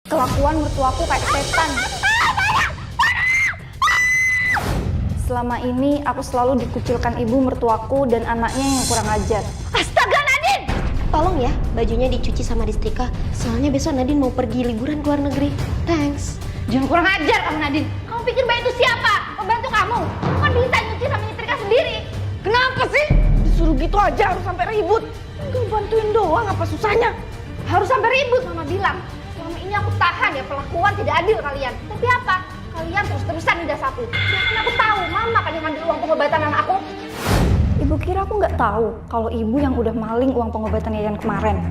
Kelakuan mertuaku kayak setan. Selama ini aku selalu dikucilkan ibu mertuaku dan anaknya yang kurang ajar. Astaga Nadine! Tolong ya, bajunya dicuci sama disetrika. Soalnya besok Nadine mau pergi liburan ke luar negeri. Thanks. Jangan kurang ajar kamu Nadine. Kamu pikir Mbak itu siapa? Pembantu kamu? Kan bisa nyuci sama nyetrika sendiri. Kenapa sih? Disuruh gitu aja harus sampai ribut. Gue bantuin doang, apa susahnya? Harus sampai ribut Mama bilang. Selama ini aku tahan ya perlakuan tidak adil kalian. Tapi apa? Kalian terus-terusan lidah sapu. Bahkan aku tahu Mama kan yang ngambil uang pengobatan anak aku. Ibu kira aku nggak tahu kalau ibu yang udah maling uang pengobatan Yayan kemarin.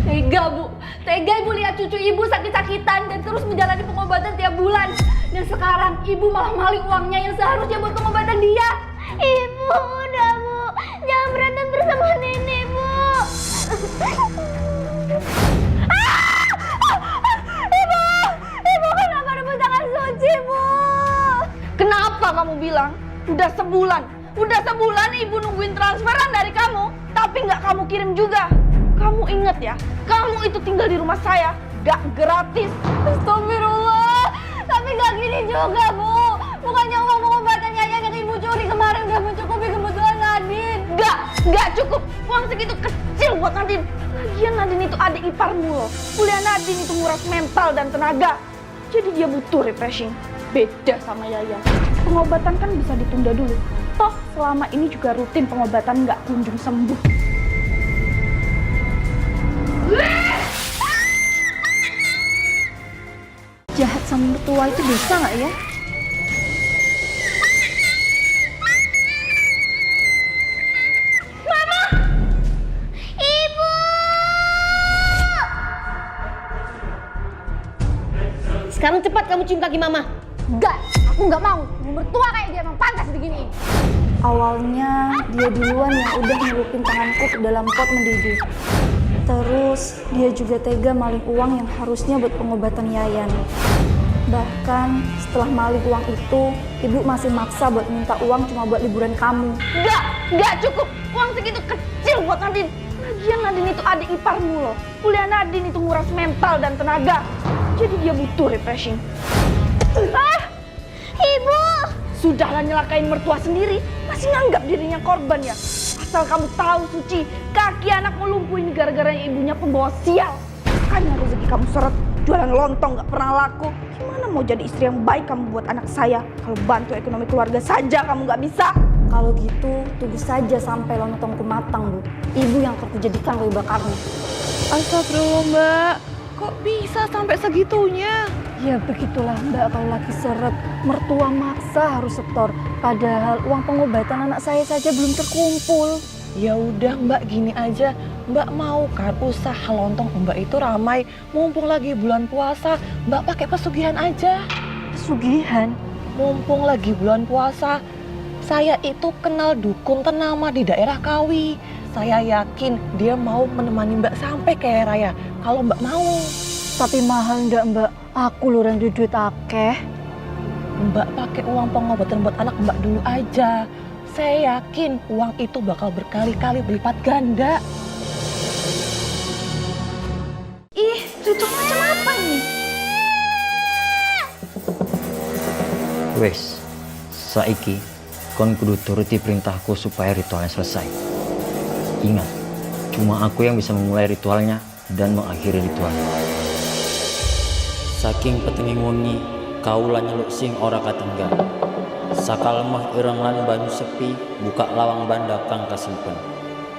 Tega Bu, tega Ibu lihat cucu Ibu sakit-sakitan dan terus menjalani pengobatan tiap bulan. Dan sekarang Ibu malah maling uangnya yang seharusnya buat pengobatan dia. Ibu, udah Bu. Jangan berantem terus sama nenek Bu. Ibu kenapa rebut tangan suci Bu? Kenapa kamu bilang? Udah sebulan ibu nungguin transferan dari kamu, tapi nggak kamu kirim juga. Kamu inget ya, kamu itu tinggal di rumah saya, nggak gratis. Astagfirullah, tapi gak gini juga Bu. Bukannya uang pengobatan Yayan yang Ibu curi kemarin udah mencukupi kebutuhan Nadine. Nggak cukup. Uang segitu kecil buat Nadine. Lagian Nadine itu adik iparmu loh. Kuliah Nadine itu nguras mental dan tenaga. Jadi dia butuh refreshing. Beda sama Yayan. Pengobatan kan bisa ditunda dulu. Toh selama ini juga rutin pengobatan nggak kunjung sembuh. Jahat sama mertua itu bisa nggak ya? Sekarang cepat kamu cium kaki Mama. Enggak, aku nggak mau. Mertua kayak dia emang pantas diginiin. Awalnya dia duluan yang udah ngelupin tanganku ke dalam pot mendidih. Terus dia juga tega maling uang yang harusnya buat pengobatan Yayan. Bahkan setelah maling uang itu, ibu masih maksa buat minta uang cuma buat liburan kamu. Nggak cukup. Uang segitu kecil buat Nadine. Lagian Nadine itu adik iparmu loh. Kuliah Nadine itu nguras mental dan tenaga. Jadi dia butuh refreshing. Ibu! Sudahlah nyelakain mertua sendiri, masih nganggap dirinya korban ya. Asal kamu tahu Suci, kaki anakmu lumpuh ini gara-gara ibunya pembawa sial. Makanya rezeki kamu seret, jualan lontong gak pernah laku. Gimana mau jadi istri yang baik kamu buat anak saya? Kalau bantu ekonomi keluarga saja kamu gak bisa. Kalau gitu, tunggu saja sampai lontongku matang, Bu. Ibu yang akan kujadikan kayu bakarnya. Astagfirullah Mbak, kok bisa sampai segitunya? Ya begitulah Mbak, kalau lagi seret, mertua maksa harus setor. Padahal uang pengobatan anak saya saja belum terkumpul. Ya udah Mbak, gini aja. Mbak mau kan usaha lontong Mbak itu ramai, mumpung lagi bulan puasa, Mbak pakai pesugihan aja. Pesugihan? Mumpung lagi bulan puasa, saya itu kenal dukun ternama di daerah Kawi. Saya yakin dia mau menemani Mbak sampai kaya raya, kalau Mbak mau. Tapi mahal ndak Mbak? Aku loh yang duit akeh. Mbak pakai uang pengobatan buat anak Mbak dulu aja. Saya yakin uang itu bakal berkali-kali berlipat ganda. Ih, ritual macam apa nih? Wes, saiki kon kudu turuti perintahku supaya ritualnya selesai. Ingat, cuma aku yang bisa memulai ritualnya dan mengakhiri ritualnya. Saking petenging wengi, kaulah nyeluk sing ora katenggang. Sakal lemah ireng lan banyu sepi, buka lawang banda kang kasimpen.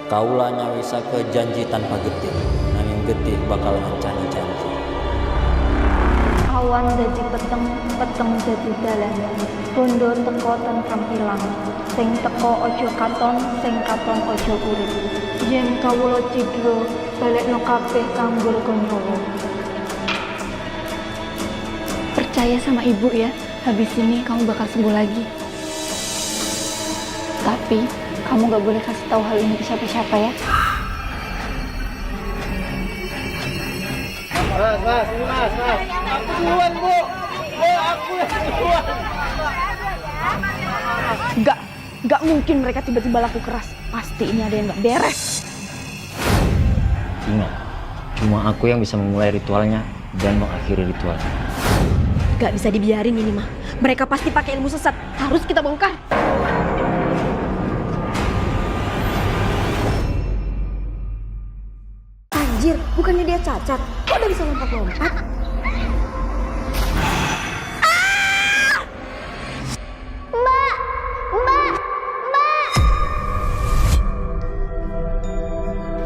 Kaulah nyawisa ke janji tanpa getih, nanging getih bakal ngancani janji. Awan dadi peteng, peteng dadi dalan. Bondo teko tentram ilang. Sing teko ojo katon, sing katon ojo urip. Yen kawula cidra, balekno kabeh kanggo gonjowo. Percaya sama ibu ya, habis ini kamu bakal sembuh lagi. Tapi kamu gak boleh kasih tahu hal ini ke siapa-siapa ya. Mas. Aku duluan, Bu. Aku yang duluan. Nggak mungkin mereka tiba-tiba laku keras. Pasti ini ada yang nggak beres. Ingat, cuma aku yang bisa memulai ritualnya dan mengakhiri ritual. Gak bisa dibiarin ini mah. Mereka pasti pakai ilmu sesat. Harus kita bongkar. Anjir, bukannya dia cacat. Kok udah bisa lompat-lompat?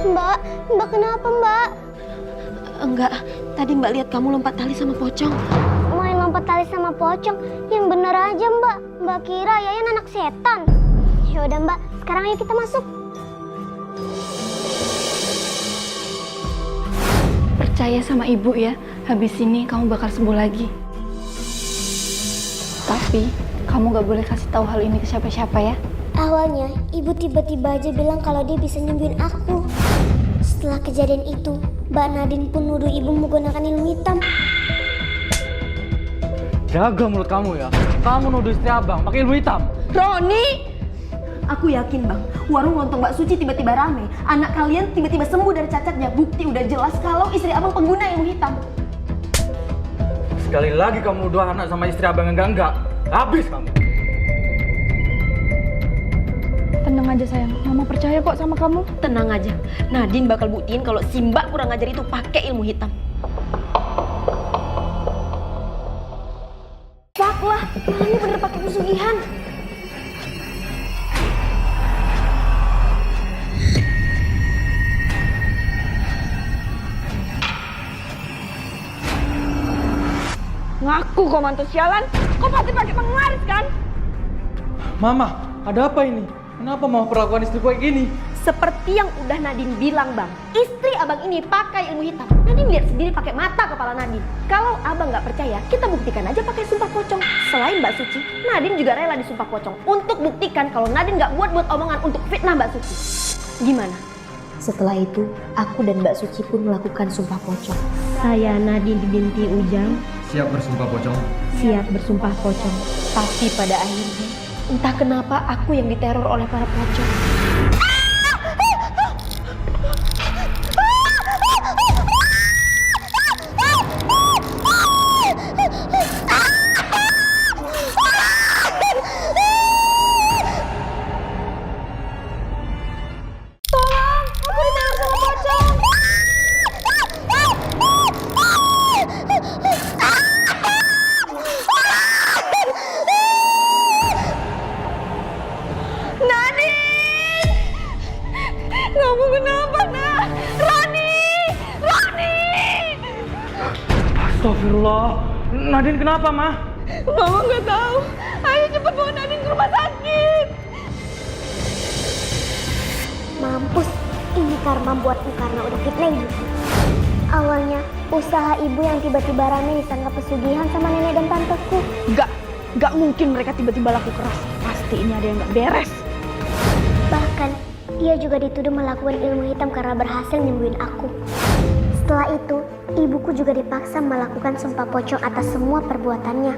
Mbak kenapa mbak? Enggak, tadi Mbak lihat kamu lompat tali sama pocong. Main lompat tali sama pocong? Yang bener aja mbak. Mbak kira Yayan anak setan. Ya udah mbak, sekarang ayo kita masuk. Percaya sama ibu ya, habis ini kamu bakal sembuh lagi. Tapi kamu gak boleh kasih tahu hal ini ke siapa-siapa ya. Awalnya ibu tiba-tiba aja bilang kalau dia bisa nyembuhin aku. Setelah kejadian itu, Mbak Nadine pun nuduh ibu menggunakan ilmu hitam. Jaga mulut kamu ya. Kamu nuduh istri abang pakai ilmu hitam. Roni! Aku yakin bang, warung lontong Mbak Suci tiba-tiba rame. Anak kalian tiba-tiba sembuh dari cacatnya. Bukti udah jelas kalau istri abang pengguna ilmu hitam. Sekali lagi kamu nuduh anak sama istri abang yang enggak. Habis kamu. Tenang aja sayang, mama percaya kok sama kamu. Tenang aja, Nadine bakal buktiin kalau si Mbak kurang ajar itu pakai ilmu hitam. Fuck lah, ini bener pakai pesugihan. Ngaku kau mantu sialan, kau pasti pakai penglaris kan? Mama, ada apa ini? Kenapa mau perlakuan istri kayak gini? Seperti yang udah Nadine bilang bang, istri abang ini pakai ilmu hitam. Nadine lihat sendiri pakai mata kepala Nadine. Kalau abang nggak percaya, kita buktikan aja pakai sumpah pocong. Selain Mbak Suci, Nadine juga rela disumpah pocong untuk buktikan kalau Nadine nggak buat omongan untuk fitnah Mbak Suci. Gimana? Setelah itu, aku dan Mbak Suci pun melakukan sumpah pocong. Saya Nadine binti Ujang, Siap bersumpah pocong. siap bersumpah pocong. Tapi pada akhirnya, entah kenapa aku yang diteror oleh para pocong. Kamu kenapa nak? Roni! Roni! Astagfirullah. Nadine kenapa, Ma? Mama nggak tahu. Ayo cepat bawa Nadine ke rumah sakit. Mampus, ini karma buatku karena udah fitnah ibuku. Awalnya, usaha ibu yang tiba-tiba rame disangka pesugihan sama nenek dan tanteku. Nggak mungkin mereka tiba-tiba laku keras. Pasti ini ada yang nggak beres. Bahkan, ia juga dituduh melakukan ilmu hitam karena berhasil nyembuhin aku. Setelah itu, ibuku juga dipaksa melakukan sumpah pocong atas semua perbuatannya.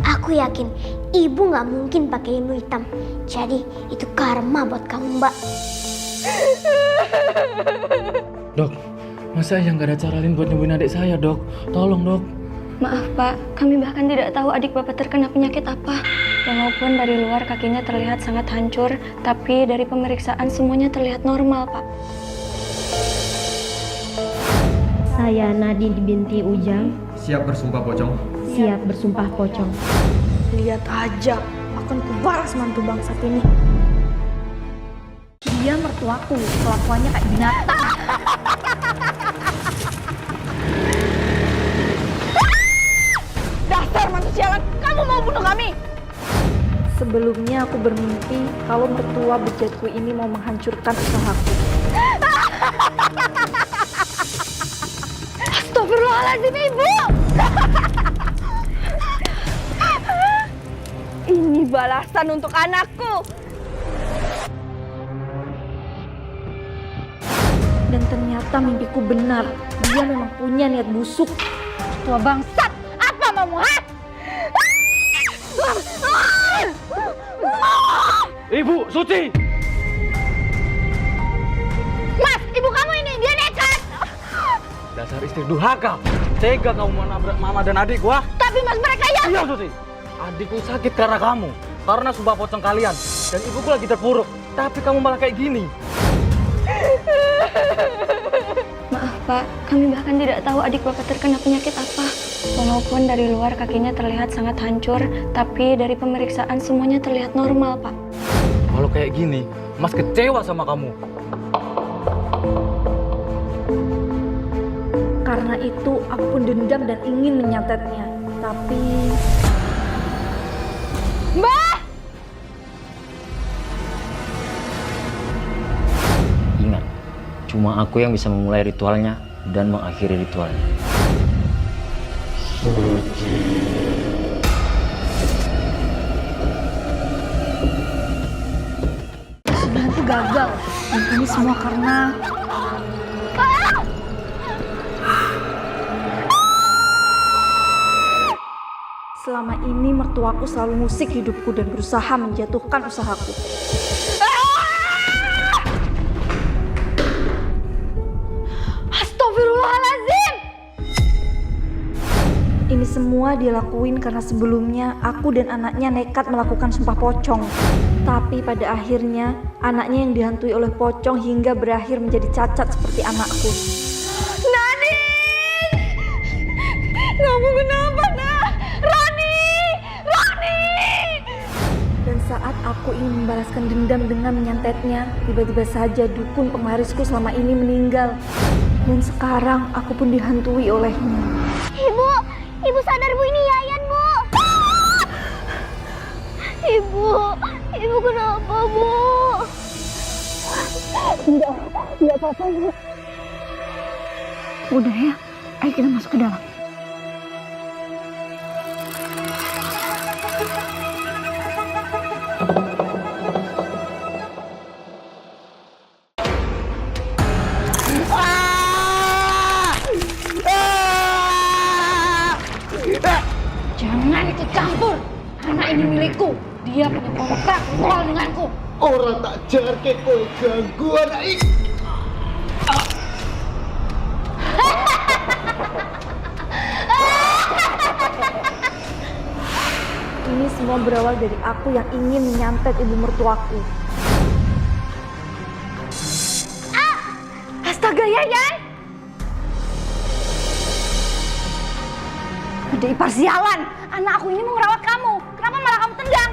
Aku yakin ibu nggak mungkin pakai ilmu hitam. Jadi itu karma buat kamu, Mbak. Dok, masa yang nggak ada cara lain buat nyembuhin adik saya, Dok? Tolong, Dok. Maaf Pak, kami bahkan tidak tahu adik Bapak terkena penyakit apa. Walaupun dari luar kakinya terlihat sangat hancur, tapi dari pemeriksaan semuanya terlihat normal Pak. Saya Nadine binti Ujang, Siap bersumpah pocong. siap bersumpah pocong. Lihat aja, akan kubaras mantu bangsat ini. Dia mertuaku, kelakuannya kayak binatang. Dasar mantu sialan, kamu mau bunuh kami? Sebelumnya aku bermimpi kalau mertua bejatku ini mau menghancurkan usahaku. Astagfirullahaladzim ibu! Ini balasan untuk anakku. Dan ternyata mimpiku benar. Dia memang punya niat busuk. Tua bangsat, apa maumu, ha? Ibu, Suci! Mas, ibu kamu ini, dia nekat. Dasar istri durhaka. Tega kamu menabrak mama dan adik gua. Tapi Mas, mereka ya. Iya, Suci. Adikku sakit karena kamu. Karena sumpah pocong kalian. Dan ibuku lagi terpuruk. Tapi kamu malah kayak gini. Maaf Pak, kami bahkan tidak tahu adik Bapak terkena penyakit apa. Walaupun dari luar kakinya terlihat sangat hancur, tapi dari pemeriksaan semuanya terlihat normal Pak. Kalau kayak gini, Mas kecewa sama kamu. Karena itu aku pun dendam dan ingin menyantetnya. Tapi... Mbak! Ingat, cuma aku yang bisa memulai ritualnya dan mengakhiri ritualnya. Sudah itu gagal. Dan ini semua karena... Selama ini mertuaku selalu musik hidupku dan berusaha menjatuhkan usahaku. Astagfirullahaladzim! Ini semua dia lakuin karena sebelumnya aku dan anaknya nekat melakukan sumpah pocong. Tapi pada akhirnya anaknya yang dihantui oleh pocong hingga berakhir menjadi cacat seperti anakku. Nadine! Kamu kenapa, Nak? Rani! Rani! Dan saat aku ingin membalaskan dendam dengan menyantetnya, tiba-tiba saja dukun penglarisku selama ini meninggal. Dan sekarang aku pun dihantui olehnya. Ibu sadar Bu, ini Yayan Bu. Ibu kenapa Bu? Enggak apa-apa Bu. Udah ya, ayo kita masuk ke dalam. Jangan ikut campur. Anak ini milikku. Dia punya kontrak ritual denganku. Orang tak jarke kowe ganggu anak iki. Ini semua berawal dari aku yang ingin menyantet ibu mertuaku. Astaga, Yayan! Ada ipar sialan. Anak aku ini mau ngerawat kamu. Kenapa malah kamu tendang?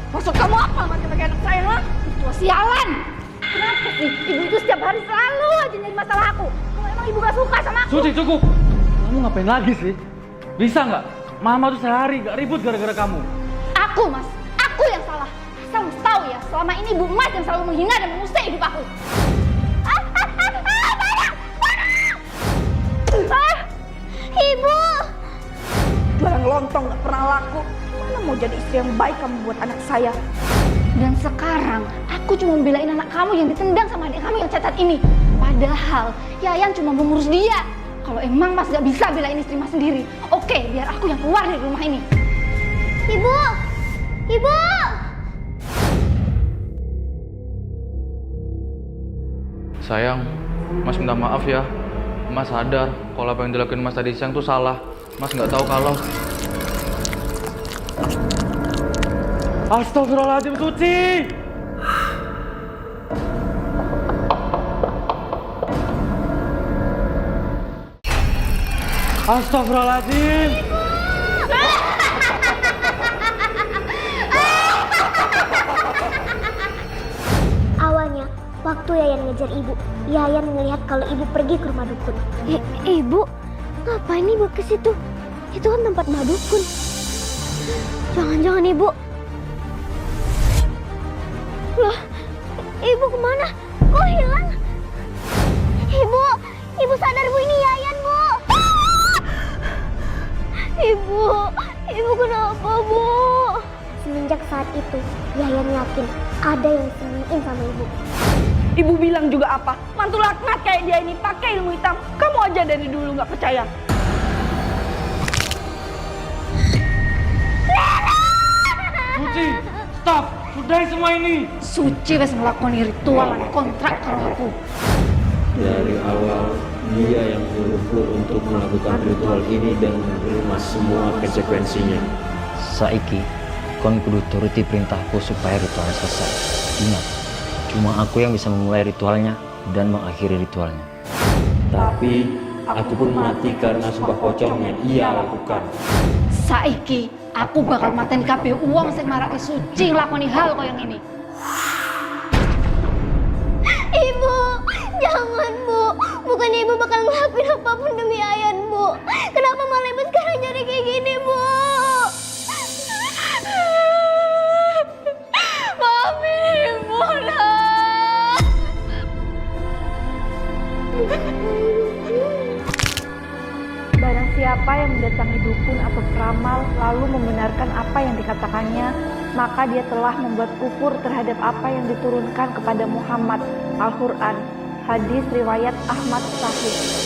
Maksud kamu apa pakai anak saya, ha? Itu sialan. Kenapa sih? Ibu itu setiap hari selalu aja nyari masalah aku. Kalau emang ibu gak suka sama aku. Suci, cukup. Kamu ngapain lagi sih? Bisa nggak? Mama tuh sehari gak ribut gara-gara kamu. Aku, Mas. Aku yang salah. Asal Mas tahu ya, selama ini ibu Mas yang selalu menghina dan mengusik hidup aku. Ibu! Jualan lontong gak pernah laku. Gimana mau jadi istri yang baik kamu buat anak saya? Dan sekarang aku cuma belain anak kamu yang ditendang sama adik kamu yang cacat ini. Padahal Yayan cuma mengurus dia. Kalau emang Mas gak bisa belain istri Mas sendiri, oke, biar aku yang keluar dari rumah ini. Ibu! Ibu! Sayang, Mas minta maaf ya. Mas sadar kalau apa yang dilakuin Mas tadi siang tuh salah. Mas nggak tahu kalau... Astagfirullahaladzim, Suci! Astagfirullahaladzim! Awalnya, waktu Yayan ngejar ibu, Yayan melihat kalau ibu pergi ke rumah dukun. Ibu? Ngapain ibu ke situ? Itu kan tempat madukun. Jangan-jangan ibu... Loh, ibu kemana? Kok hilang? Ibu sadar Bu, ini Yayan Bu. Ibu kenapa Bu? Semenjak saat itu, Yayan yakin ada yang disembunyiin sama ibu. Ibu bilang juga apa? Mantu laknat kayak dia ini pakai ilmu hitam. Kamu aja dari dulu nggak percaya. Suci, stop! Sudahi semua ini! Suci wes melakukan ritual kontrak karo aku. Dari awal dia yang menyuruhku untuk melakukan ritual ini dan menerima semua konsekuensinya. Saiki, kon kudu turuti perintahku supaya ritualnya selesai. Ingat, cuma aku yang bisa memulai ritualnya dan mengakhiri ritualnya. Tapi aku pun mati karena sumpah pocong yang ia lakukan. Saiki aku bakal mateni kabeh uang sing marake Suci nglakoni hal koyo ngene. Ibu, jangan Bu. Bukan Ibu bakal ngelakuin apapun demi Ayan, Bu. Kenapa malah Ibu sekarang jadi kayak gini, Bu? Maafin Ibu, nak. Barang siapa yang mendatangi dukun atau peramal lalu membenarkan apa yang dikatakannya, maka dia telah membuat kufur terhadap apa yang diturunkan kepada Muhammad, Al-Quran. Hadis riwayat Ahmad Sahih.